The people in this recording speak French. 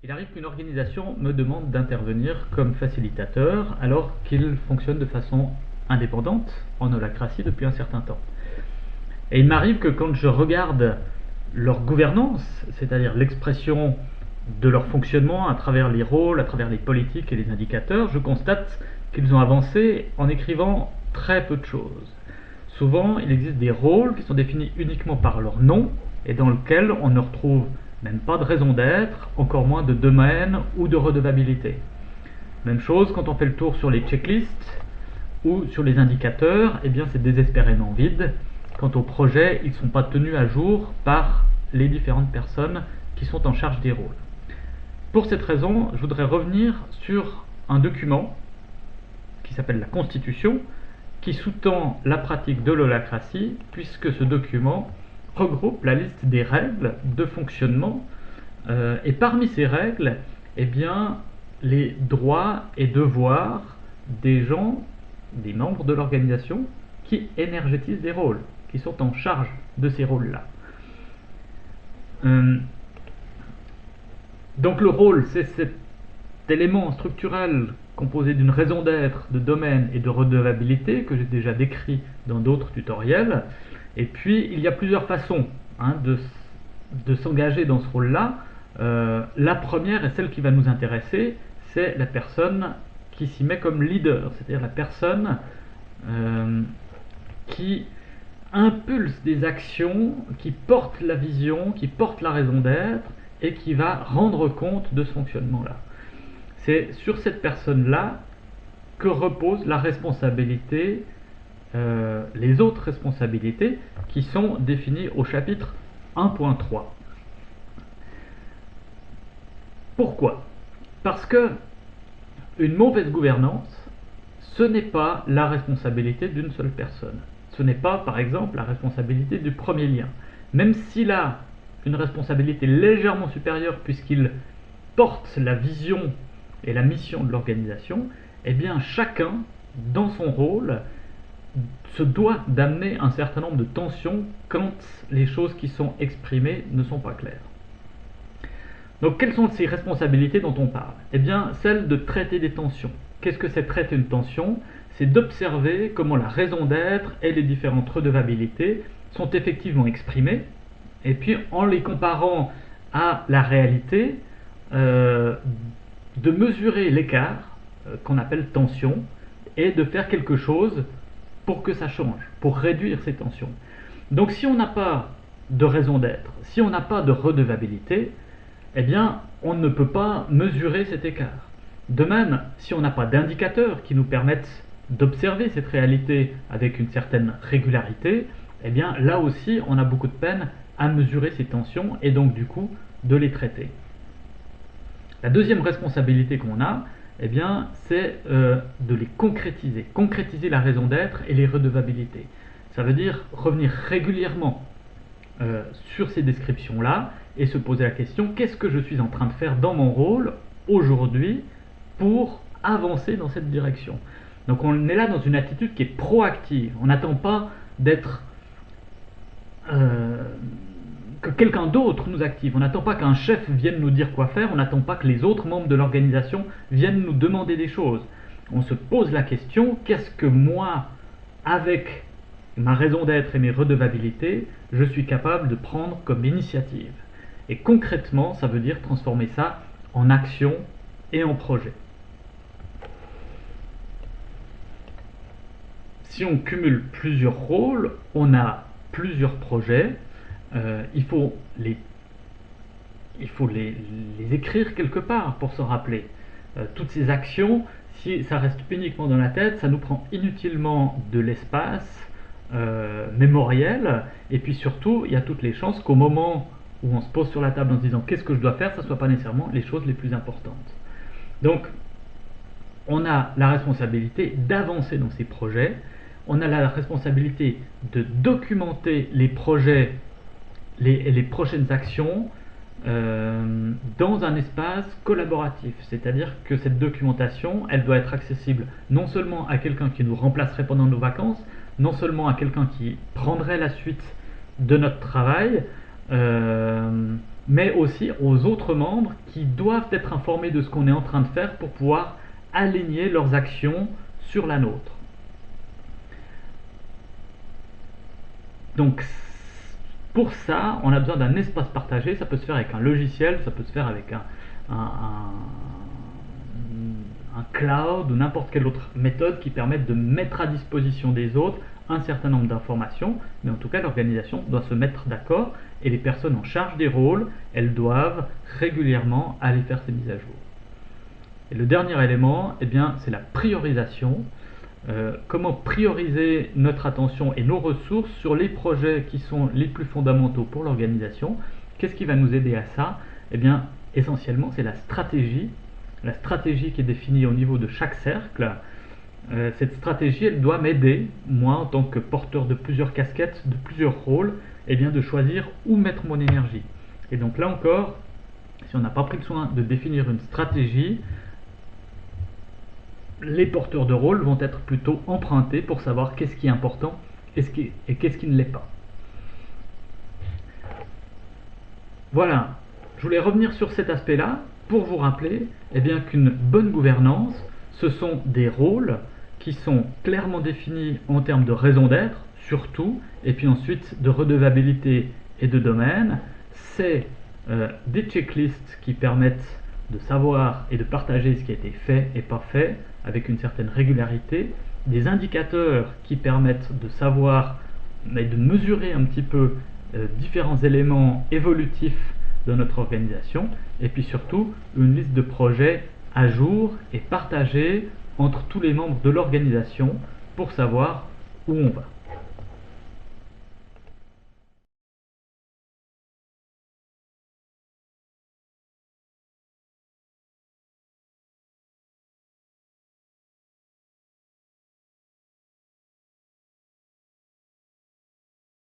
Il arrive qu'une organisation me demande d'intervenir comme facilitateur alors qu'il fonctionne de façon indépendante en holacratie depuis un certain temps. Et il m'arrive que quand je regarde leur gouvernance, c'est-à-dire l'expression de leur fonctionnement à travers les rôles, à travers les politiques et les indicateurs, je constate qu'ils ont avancé en écrivant très peu de choses. Souvent, il existe des rôles qui sont définis uniquement par leur nom et dans lesquels on ne retrouve même pas de raison d'être, encore moins de domaine ou de redevabilité. Même chose quand on fait le tour sur les checklists ou sur les indicateurs, eh bien c'est désespérément vide. Quant aux projets, ils ne sont pas tenus à jour par les différentes personnes qui sont en charge des rôles. Pour cette raison, je voudrais revenir sur un document qui s'appelle la Constitution, qui sous-tend la pratique de l'holacratie, puisque ce document regroupe la liste des règles de fonctionnement, et parmi ces règles, eh bien, les droits et devoirs des gens, des membres de l'organisation, qui énergétisent des rôles, qui sont en charge de ces rôles-là. Donc le rôle, c'est cet élément structurel composé d'une raison d'être, de domaine et de redevabilité que j'ai déjà décrit dans d'autres tutoriels. Et puis il y a plusieurs façons de s'engager dans ce rôle-là. La première et celle qui va nous intéresser, c'est la personne qui s'y met comme leader, c'est-à-dire la personne qui impulse des actions, qui porte la vision, qui porte la raison d'être et qui va rendre compte de ce fonctionnement-là. C'est sur cette personne-là que repose la responsabilité, les autres responsabilités qui sont définies au chapitre 1.3. Pourquoi ? Parce que une mauvaise gouvernance, ce n'est pas la responsabilité d'une seule personne. Ce n'est pas, par exemple, la responsabilité du premier lien. Même s'il a une responsabilité légèrement supérieure puisqu'il porte la vision et la mission de l'organisation, eh bien chacun, dans son rôle, se doit d'amener un certain nombre de tensions quand les choses qui sont exprimées ne sont pas claires. Donc quelles sont ces responsabilités dont on parle ? Eh bien celle de traiter des tensions. Qu'est-ce que c'est traiter une tension ? C'est d'observer comment la raison d'être et les différentes redevabilités sont effectivement exprimées, et puis en les comparant à la réalité, de mesurer l'écart qu'on appelle tension et de faire quelque chose pour que ça change, pour réduire ces tensions. Donc si on n'a pas de raison d'être, si on n'a pas de redevabilité, eh bien on ne peut pas mesurer cet écart. De même, si on n'a pas d'indicateurs qui nous permettent d'observer cette réalité avec une certaine régularité, eh bien là aussi on a beaucoup de peine à mesurer ces tensions et donc du coup de les traiter. La deuxième responsabilité qu'on a, eh bien, c'est de les concrétiser. Concrétiser la raison d'être et les redevabilités. Ça veut dire revenir régulièrement sur ces descriptions-là et se poser la question, qu'est-ce que je suis en train de faire dans mon rôle aujourd'hui pour avancer dans cette direction. Donc on est là dans une attitude qui est proactive. On n'attend pas d'être que quelqu'un d'autre nous active. On n'attend pas qu'un chef vienne nous dire quoi faire, on n'attend pas que les autres membres de l'organisation viennent nous demander des choses. On se pose la question, qu'est-ce que moi, avec ma raison d'être et mes redevabilités, je suis capable de prendre comme initiative. Et concrètement, ça veut dire transformer ça en action et en projet. Si on cumule plusieurs rôles, on a plusieurs projets, il faut les écrire quelque part pour se rappeler. Toutes ces actions, si ça reste uniquement dans la tête, ça nous prend inutilement de l'espace mémoriel, et puis surtout, il y a toutes les chances qu'au moment où on se pose sur la table en se disant qu'est-ce que je dois faire, ça ne soit pas nécessairement les choses les plus importantes. Donc, on a la responsabilité d'avancer dans ces projets, on a la responsabilité de documenter les projets, les prochaines actions dans un espace collaboratif, c'est-à-dire que cette documentation, elle doit être accessible non seulement à quelqu'un qui nous remplacerait pendant nos vacances, non seulement à quelqu'un qui prendrait la suite de notre travail, mais aussi aux autres membres qui doivent être informés de ce qu'on est en train de faire pour pouvoir aligner leurs actions sur la nôtre. Donc pour ça, on a besoin d'un espace partagé. Ça peut se faire avec un logiciel, ça peut se faire avec un cloud ou n'importe quelle autre méthode qui permette de mettre à disposition des autres un certain nombre d'informations, mais en tout cas l'organisation doit se mettre d'accord et les personnes en charge des rôles, elles doivent régulièrement aller faire ces mises à jour. Et le dernier élément, eh bien, c'est la priorisation. Comment prioriser notre attention et nos ressources sur les projets qui sont les plus fondamentaux pour l'organisation. Qu'est-ce qui va nous aider à ça? Eh bien, essentiellement, c'est la stratégie qui est définie au niveau de chaque cercle. Cette stratégie, elle doit m'aider, moi, en tant que porteur de plusieurs casquettes, de plusieurs rôles, eh bien, de choisir où mettre mon énergie. Et donc là encore, si on n'a pas pris le soin de définir une stratégie, les porteurs de rôle vont être plutôt empruntés pour savoir qu'est-ce qui est important et qu'est-ce qui ne l'est pas. Voilà, je voulais revenir sur cet aspect-là pour vous rappeler eh bien, qu'une bonne gouvernance, ce sont des rôles qui sont clairement définis en termes de raison d'être, surtout, et puis ensuite de redevabilité et de domaine. C'est des checklists qui permettent de savoir et de partager ce qui a été fait et pas fait avec une certaine régularité, des indicateurs qui permettent de savoir et de mesurer un petit peu différents éléments évolutifs de notre organisation, et puis surtout une liste de projets à jour et partagée entre tous les membres de l'organisation pour savoir où on va.